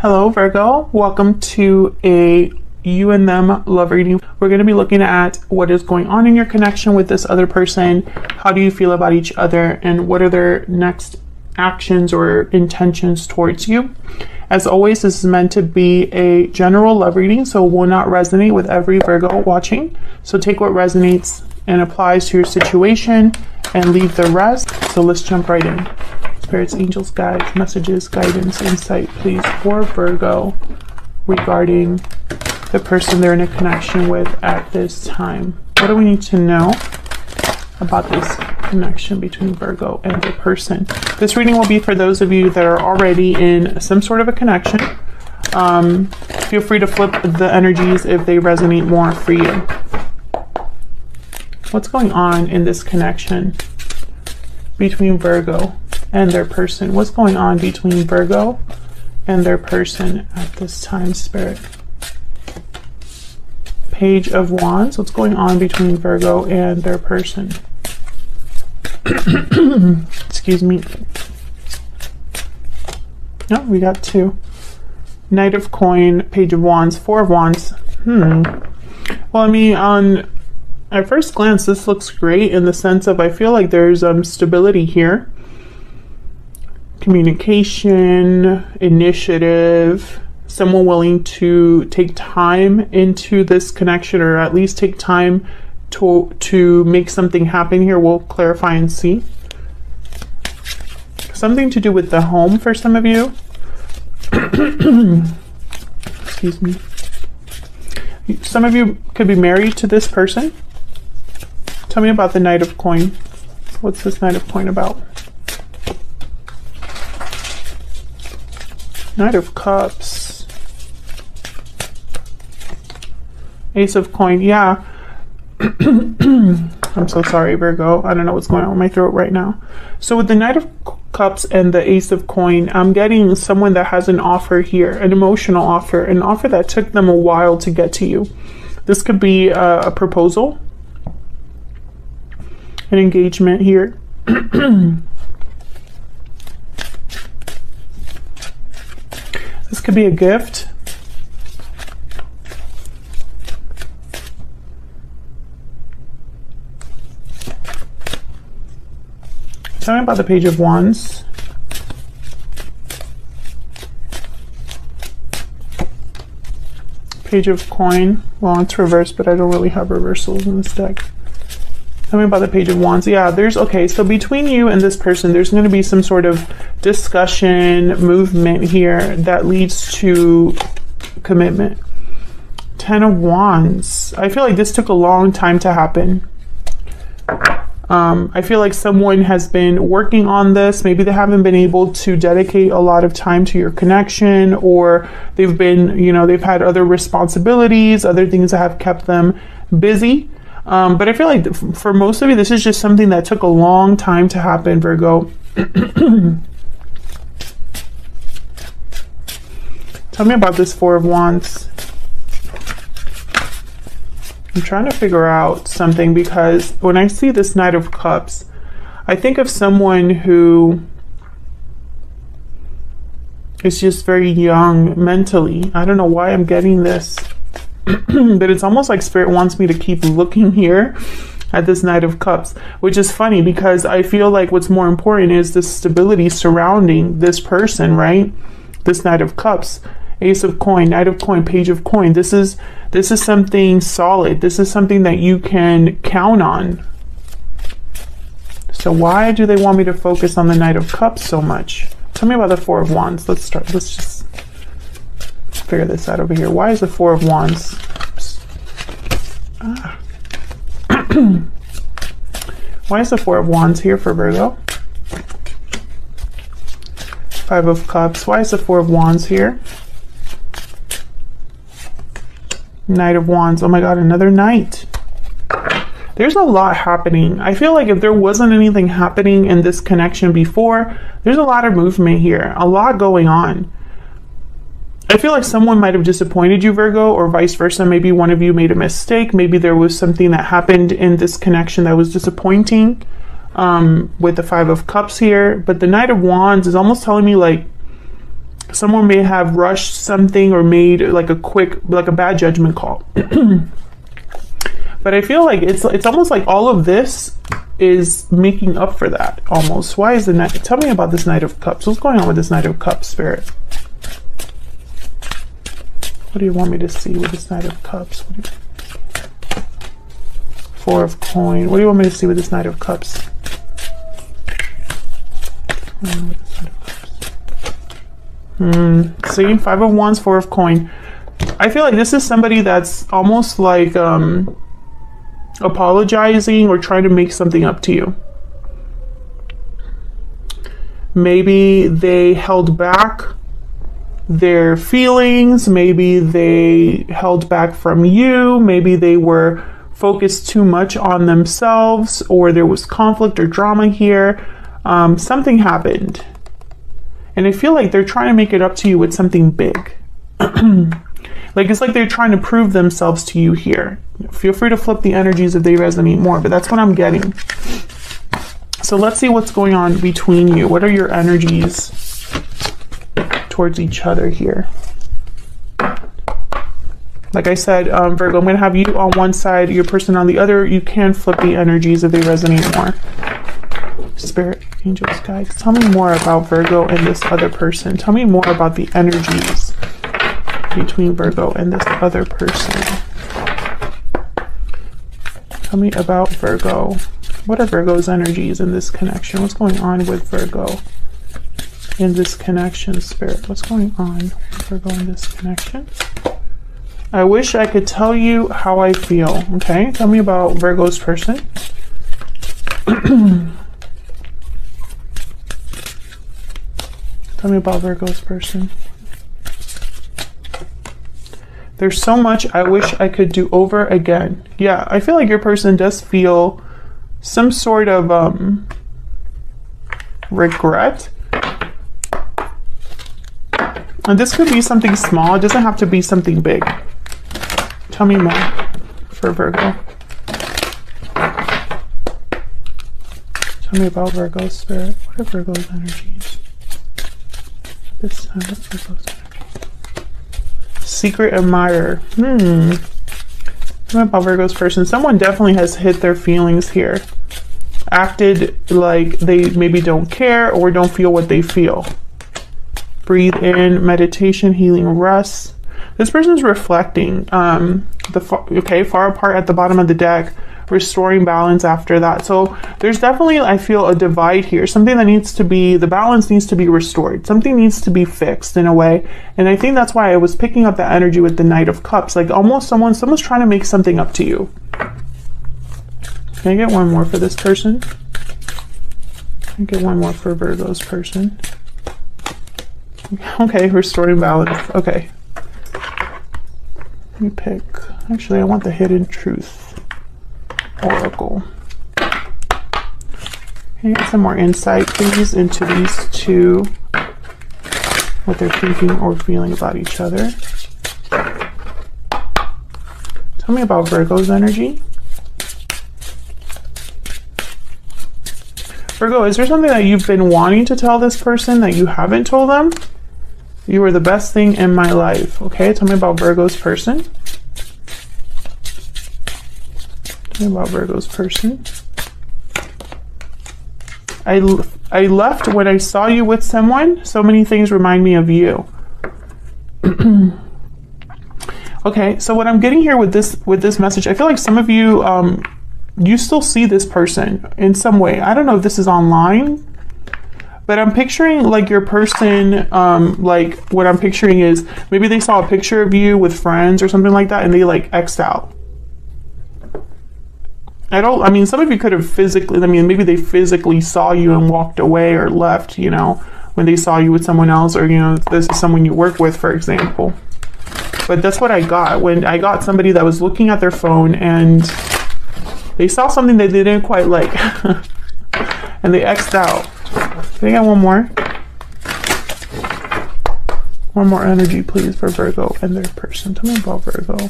Hello Virgo, welcome to a you and them love reading. We're going to be looking at what is going on in your connection with this other person. How do you feel about each other and what are their next actions or intentions towards you? As always, this is meant to be a general love reading, so it will not resonate with every Virgo watching. So take what resonates and applies to your situation and leave the rest. So let's jump right in. Spirits, angels, guides, messages, guidance, insight, please, for Virgo regarding the person they're in a connection with at this time. What do we need to know about this connection between Virgo and the person? This reading will be for those of you that are already in some sort of a connection. Feel free to flip the energies if they resonate more for you. What's going on in this connection between Virgo and their person? What's going on between Virgo and their person at this time, Spirit? Page of Wands. What's going on between Virgo and their person? Excuse me. No, we got two. Knight of Coin, Page of Wands, Four of Wands. Well, I mean, at first glance, this looks great in the sense of I feel like there's stability here. Communication, initiative, someone willing to take time into this connection, or at least take time to make something happen here. We'll clarify and see. Something to do with the home for some of you. Excuse me. Some of you could be married to this person. Tell me about the Knight of Coin. What's this Knight of Coin about? Knight of Cups. Ace of Coin. Yeah. I'm so sorry, Virgo. I don't know what's going on with my throat right now. So with the Knight of Cups and the Ace of Coin, I'm getting someone that has an offer here, an emotional offer, an offer that took them a while to get to you. This could be a proposal, an engagement here. This could be a gift. Tell me about the Page of Wands. Page of Coin. Well, it's reversed, but I don't really have reversals in this deck. Tell me about the Page of Wands. Yeah, okay, so between you and this person, there's going to be some sort of discussion, movement here that leads to commitment. Ten of Wands. I feel like this took a long time to happen. I feel like someone has been working on this. Maybe they haven't been able to dedicate a lot of time to your connection, or they've been, they've had other responsibilities, other things that have kept them busy. But I feel like for most of you, this is just something that took a long time to happen, Virgo. Tell me about this Four of Wands. I'm trying to figure out something, because when I see this Knight of Cups, I think of someone who is just very young mentally. I don't know why I'm getting this. But it's almost like Spirit wants me to keep looking here at this Knight of Cups, which is funny because I feel like what's more important is the stability surrounding this person, right? This Knight of Cups, Ace of Coin, Knight of Coin, Page of Coin. This is something solid. This is something that you can count on. So why do they want me to focus on the Knight of Cups so much? Tell me about the Four of Wands. Let's just figure this out over here. Why is the Four of Wands? Why is the Four of Wands here for Virgo? Five of Cups. Why is the Four of Wands here? Knight of Wands. Oh my God, another Knight. There's a lot happening. I feel like if there wasn't anything happening in this connection before, there's a lot of movement here, a lot going on. I feel like someone might have disappointed you, Virgo, or vice versa. Maybe one of you made a mistake. Maybe there was something that happened in this connection that was disappointing, with the Five of Cups here. But the Knight of Wands is almost telling me like Someone may have rushed something or made like a bad judgment call. But I feel like it's almost like all of this is making up for that almost. Why is the Knight? Tell me about this Knight of Cups. What's going on with this Knight of Cups, Spirit? What do you want me to see with this Knight of Cups? Four of Coin. What do you want me to see with this Knight of Cups? See, Five of Wands, Four of Coin. I feel like this is somebody that's almost like apologizing or trying to make something up to you. Maybe they held back their feelings. Maybe they held back from you. Maybe they were focused too much on themselves, or there was conflict or drama here. Something happened. And I feel like they're trying to make it up to you with something big. Like it's like they're trying to prove themselves to you here. Feel free to flip the energies if they resonate more, but that's what I'm getting. So let's see what's going on between you. What are your energies towards each other here? Like I said, Virgo, I'm going to have you on one side, your person on the other. You can flip the energies if they resonate more. Spirit, angels, guides, tell me more about Virgo and this other person. Tell me more about the energies between Virgo and this other person. Tell me about Virgo. What are Virgo's energies in this connection? What's going on with Virgo in this connection, Spirit? What's going on with Virgo in this connection? I wish I could tell you how I feel. Okay, tell me about Virgo's person. Tell me about Virgo's person. There's so much I wish I could do over again. Yeah, I feel like your person does feel some sort of regret. And this could be something small. It doesn't have to be something big. Tell me more for Virgo. Tell me about Virgo's spirit. What are Virgo's energies? This time, what's Virgo's energy? Secret admirer. Tell me about Virgo's person. Someone definitely has hit their feelings here. Acted like they maybe don't care or don't feel what they feel. Breathe in, meditation, healing, rest. This person's reflecting. Far apart at the bottom of the deck, restoring balance after that. So there's definitely, I feel, a divide here. Something that needs to be, the balance needs to be restored. Something needs to be fixed in a way. And I think that's why I was picking up that energy with the Knight of Cups. Like almost someone's trying to make something up to you. Can I get one more for this person? Can I get one more for Virgo's person? Okay, restoring balance. Okay. Let me pick. Actually, I want the Hidden Truth Oracle. Can you get some more insight, please, into these two? What they're thinking or feeling about each other. Tell me about Virgo's energy. Virgo, is there something that you've been wanting to tell this person that you haven't told them? You are the best thing in my life. Okay, tell me about Virgo's person. Tell me about Virgo's person. I left when I saw you with someone. So many things remind me of you. Okay, so what I'm getting here with this message, I feel like some of you you still see this person in some way. I don't know if this is online, but I'm picturing like your person, like what I'm picturing is maybe they saw a picture of you with friends or something like that and they like X'd out. I mean, some of you could have physically, maybe they physically saw you and walked away or left, you know, when they saw you with someone else, or, you know, this is someone you work with, for example. But that's what I got when I got somebody that was looking at their phone and they saw something that they didn't quite like and they X'd out. Can I get one more? One more energy, please, for Virgo and their person. Tell me about Virgo.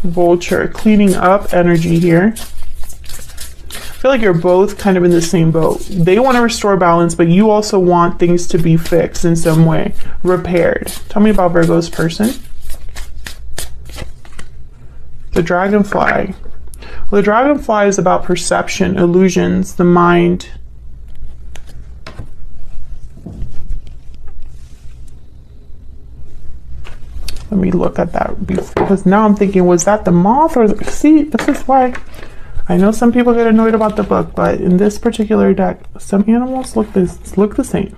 Vulture, cleaning up energy here. feel like you're both kind of in the same boat. They want to restore balance, but you also want things to be fixed in some way, repaired. Tell me about Virgo's person. The dragonfly. Well, the dragonfly is about perception, illusions, the mind. Let me look at that because now I'm thinking, was that the moth or see, this is why I know some people get annoyed about the book, but in this particular deck, some animals look the same.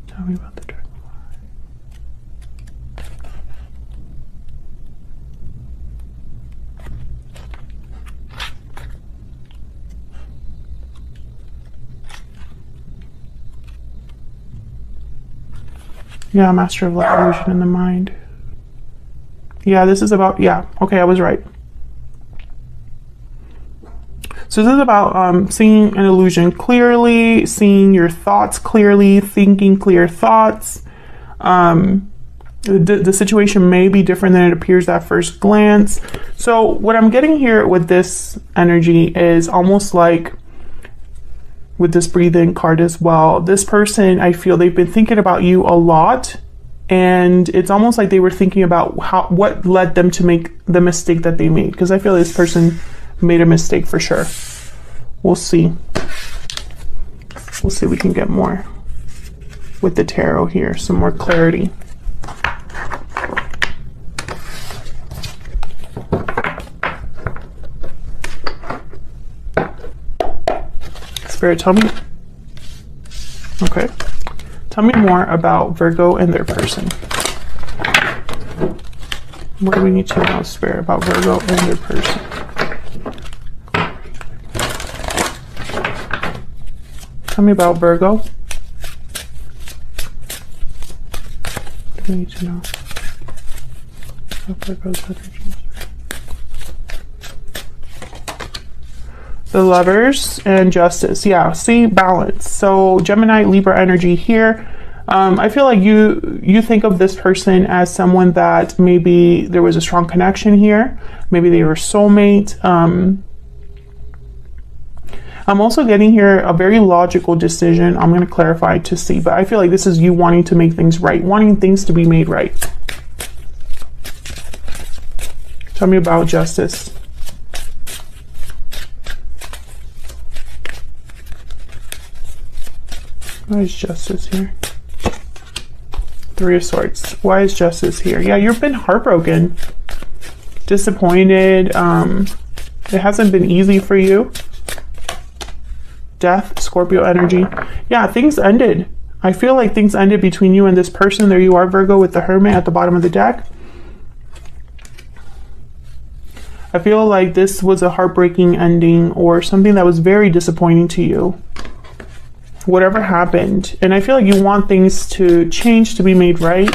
Tell me about the dragonfly. Yeah, Master of Light, illusion in the mind. Yeah, this is about, yeah, okay, I was right. So this is about seeing an illusion clearly, seeing your thoughts clearly, thinking clear thoughts. The situation may be different than it appears at first glance. So what I'm getting here with this energy is almost like with this breathe-in card as well. This person, I feel they've been thinking about you a lot, and it's almost like they were thinking about what led them to make the mistake that they made, because I feel this person made a mistake for sure. We'll see. We'll see if we can get more with the tarot here, some more clarity. Spirit, tell me. Okay. Tell me more about Virgo and their person. What do we need to know, Spirit, about Virgo and their person? Tell me about Virgo. What do we need to know about Virgo's energy? The Lovers and Justice. Yeah, see, balance. So Gemini, Libra energy here. I feel like you think of this person as someone that maybe there was a strong connection here. Maybe they were soulmate. I'm also getting here a very logical decision. I'm going to clarify to see, but I feel like this is you wanting to make things right, wanting things to be made right. Tell me about Justice. Why is Justice here? Three of Swords. Why is Justice here? Yeah, you've been heartbroken, disappointed. It hasn't been easy for you. Death, Scorpio energy. Yeah, things ended. I feel like things ended between you and this person. There you are, Virgo, with the Hermit at the bottom of the deck. I feel like this was a heartbreaking ending or something that was very disappointing to you. Whatever happened. And I feel like you want things to change, to be made right.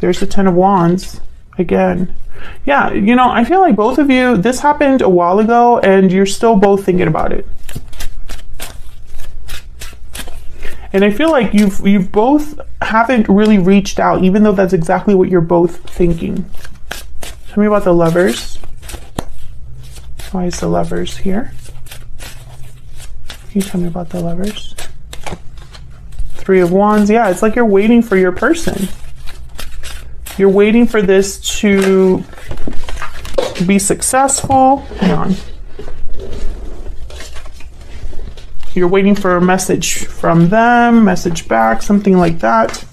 There's the Ten of Wands again. Yeah, you know, I feel like both of you, this happened a while ago and you're still both thinking about it. And I feel like you've both haven't really reached out, even though that's exactly what you're both thinking. Tell me about the Lovers. Why is the Lovers here? Can you tell me about the Lovers? Three of Wands. Yeah, it's like you're waiting for your person. You're waiting for this to be successful. Hang on. You're waiting for a message from them, message back, something like that.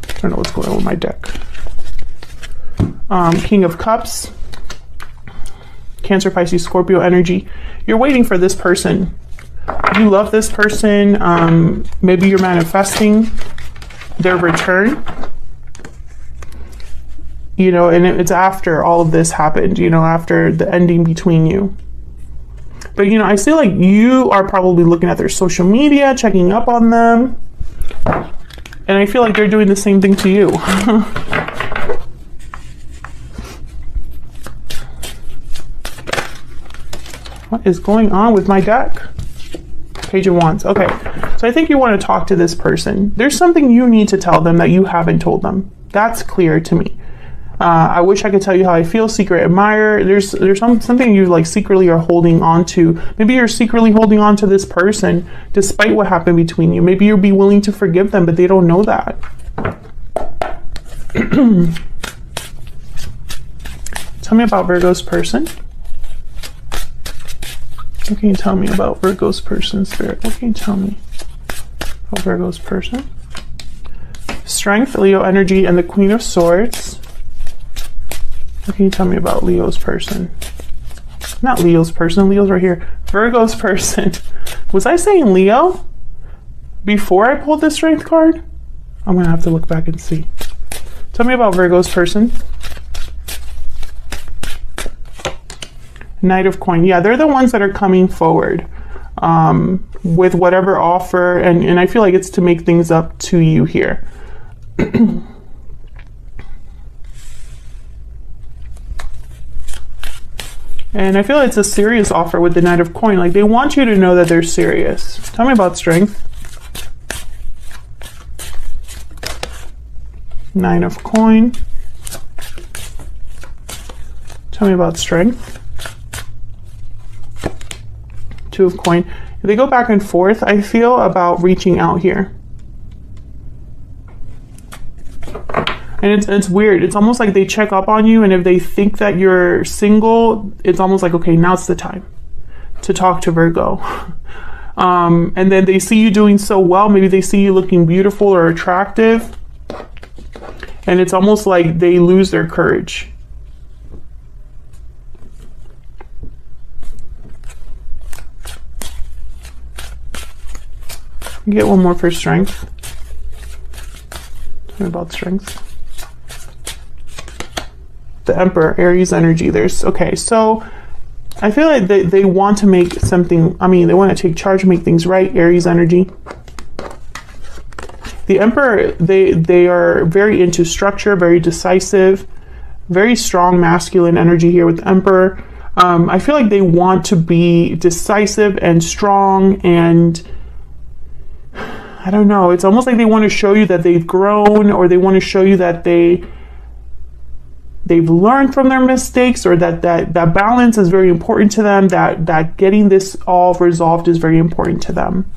I don't know what's going on with my deck. King of Cups. Cancer, Pisces, Scorpio energy. You're waiting for this person. You love this person. Maybe you're manifesting their return. You know, and it's after all of this happened, you know, after the ending between you. But, you know, I feel like you are probably looking at their social media, checking up on them. And I feel like they're doing the same thing to you. What is going on with my deck? Page of Wands. Okay, so I think you want to talk to this person. There's something you need to tell them that you haven't told them. That's clear to me. I wish I could tell you how I feel. Secret admirer. There's something you like secretly are holding on to. Maybe you're secretly holding on to this person despite what happened between you. Maybe you'll be willing to forgive them, but they don't know that. Tell me about Virgo's person. What can you tell me about Virgo's person, Spirit? What can you tell me about Virgo's person? Strength, Leo energy, and the Queen of Swords. What can you tell me about Leo's person? Not Leo's person. Leo's right here. Virgo's person. Was I saying Leo before I pulled this Strength card? I'm going to have to look back and see. Tell me about Virgo's person. Knight of Coin. Yeah, they're the ones that are coming forward with whatever offer, and I feel like it's to make things up to you here. And I feel it's a serious offer with the Knight of Coin. Like, they want you to know that they're serious. Tell me about Strength. Nine of Coin. Tell me about Strength. Two of Coin. They go back and forth, I feel, about reaching out here. And it's weird. It's almost like they check up on you, and if they think that you're single, it's almost like, okay, now's the time to talk to Virgo. And then they see you doing so well. Maybe they see you looking beautiful or attractive. And it's almost like they lose their courage. Get one more for Strength. Tell me about Strength. The Emperor, Aries energy. Okay, so I feel like they want to make something, they want to take charge, make things right. Aries energy. The Emperor, they are very into structure, very decisive, very strong masculine energy here with the Emperor. I feel like they want to be decisive and strong, and I don't know, it's almost like they want to show you that they've grown, or they want to show you that they've learned from their mistakes, or that balance is very important to them, that getting this all resolved is very important to them.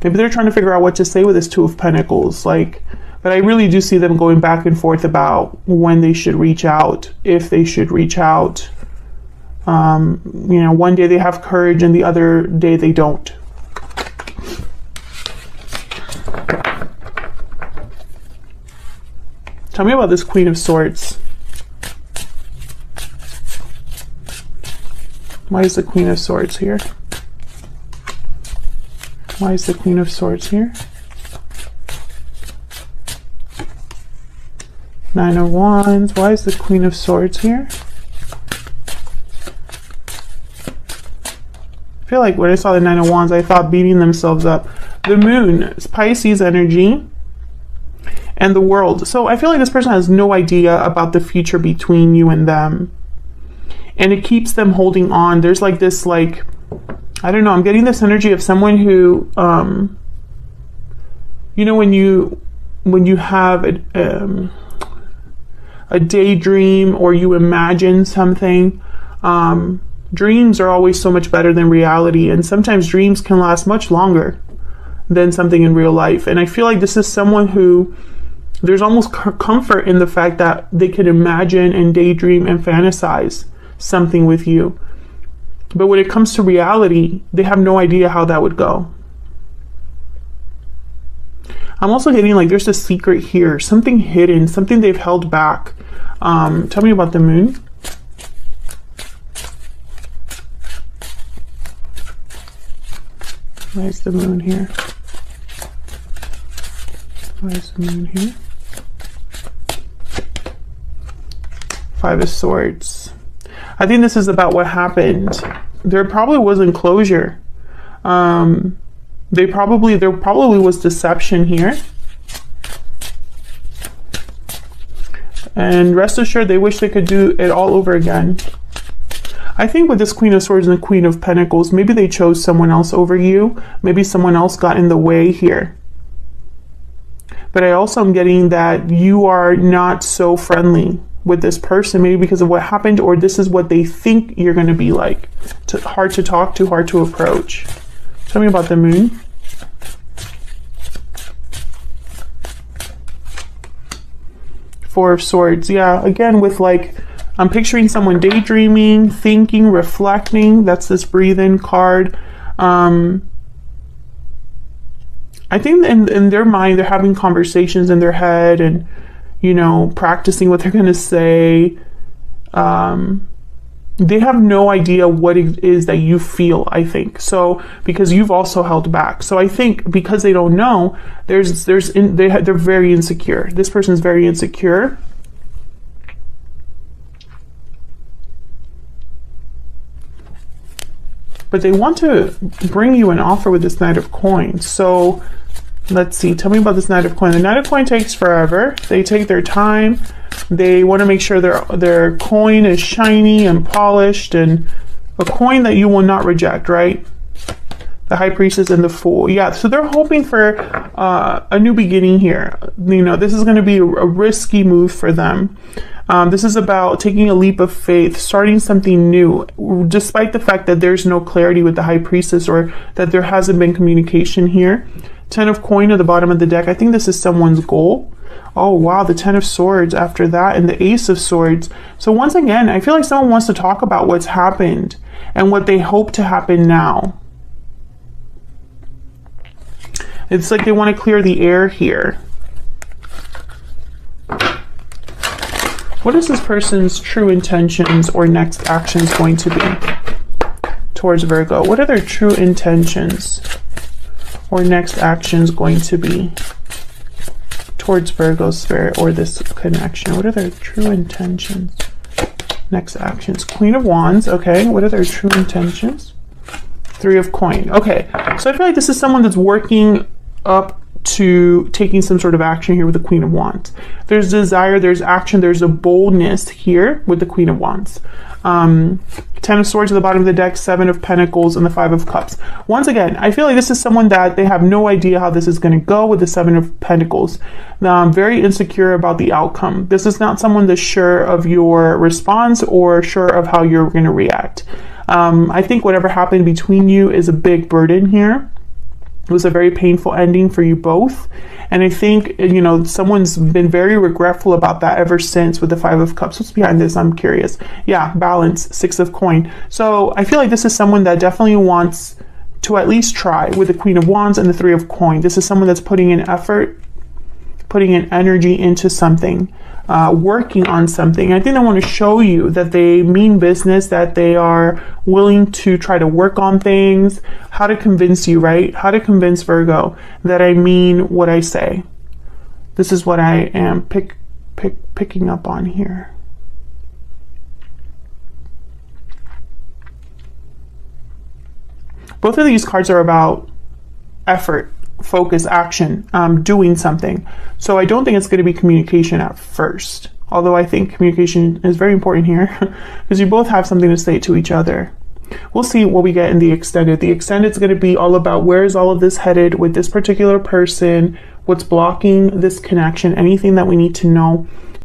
Maybe they're trying to figure out what to say with this Two of Pentacles, but I really do see them going back and forth about when they should reach out, if they should reach out. One day they have courage and the other day they don't. Tell me about this Queen of Swords. Why is the Queen of Swords here? Why is the Queen of Swords here? Nine of Wands. Why is the Queen of Swords here? I feel like when I saw the Nine of Wands, I thought beating themselves up. The Moon is Pisces energy. And the World. So I feel like this person has no idea about the future between you and them. And it keeps them holding on. There's like this, I don't know, I'm getting this energy of someone who, when you have a daydream, or you imagine something, dreams are always so much better than reality. And sometimes dreams can last much longer than something in real life. And I feel like this is someone who, there's almost comfort in the fact that they can imagine and daydream and fantasize something with you. But when it comes to reality, they have no idea how that would go. I'm also getting there's a secret here, something hidden, something they've held back. Tell me about the Moon. Why is the Moon here? Why is the Moon here? Five of Swords. I think this is about what happened. There probably wasn't closure. There probably was deception here. And rest assured, they wish they could do it all over again. I think with this Queen of Swords and the Queen of Pentacles, maybe they chose someone else over you. Maybe someone else got in the way here. But I also am getting that you are not so friendly with this person, maybe because of what happened, or this is what they think you're going to be like. Hard to talk to, hard to approach. Tell me about the moon. Four of Swords. Yeah, again, with like, I'm picturing someone daydreaming, thinking, reflecting. That's this breathe in card. I think in their mind, they're having conversations in their head and, you know, practicing what they're going to say. They have no idea what it is that you feel, I think. So, because you've also held back. So I think because they don't know, they're very insecure. This person's very insecure. But they want to bring you an offer with this Knight of Coins. So let's see. Tell me about this Knight of Coin. The Knight of Coin takes forever. They take their time. They want to make sure their coin is shiny and polished, and a coin that you will not reject, right? The High Priestess and the Fool. Yeah, so they're hoping for a new beginning here. You know, this is going to be a risky move for them. This is about taking a leap of faith, starting something new, despite the fact that there's no clarity with the High Priestess, or that there hasn't been communication here. Ten of Coin at the bottom of the deck. I think this is someone's goal. Oh, wow, the Ten of Swords after that, and the Ace of Swords. So once again, I feel like someone wants to talk about what's happened and what they hope to happen now. It's like they want to clear the air here. What is this person's true intentions or next actions going to be towards Virgo? What are their true intentions or next actions going to be towards Virgo spirit or this connection? What are their true intentions? Next actions. Queen of Wands. Okay. What are their true intentions? Three of Coin. Okay. So I feel like this is someone that's working up to taking some sort of action here with the Queen of Wands. There's desire, there's action, there's a boldness here with the Queen of Wands. Ten of Swords at the bottom of the deck, Seven of Pentacles, and the Five of Cups. Once again, I feel like this is someone that they have no idea how this is going to go with the Seven of Pentacles. Very insecure about the outcome. This is not someone that's sure of your response or sure of how you're going to react. I think whatever happened between you is a big burden here. It was a very painful ending for you both. And I think, you know, someone's been very regretful about that ever since with the Five of Cups. What's behind this? I'm curious. Yeah, balance, Six of Coin. So I feel like this is someone that definitely wants to at least try with the Queen of Wands and the Three of Coin. This is someone that's putting in effort, putting in energy into something, working on something. I think they want to show you that they mean business, that they are willing to try to work on things. How to convince you, right? How to convince Virgo that I mean what I say. This is what I am picking up on here. Both of these cards are about effort, focus, action, doing something. So I don't think it's going to be communication at first. Although I think communication is very important here because you both have something to say to each other. We'll see what we get in the extended. The extended is going to be all about where is all of this headed with this particular person, what's blocking this connection, anything that we need to know.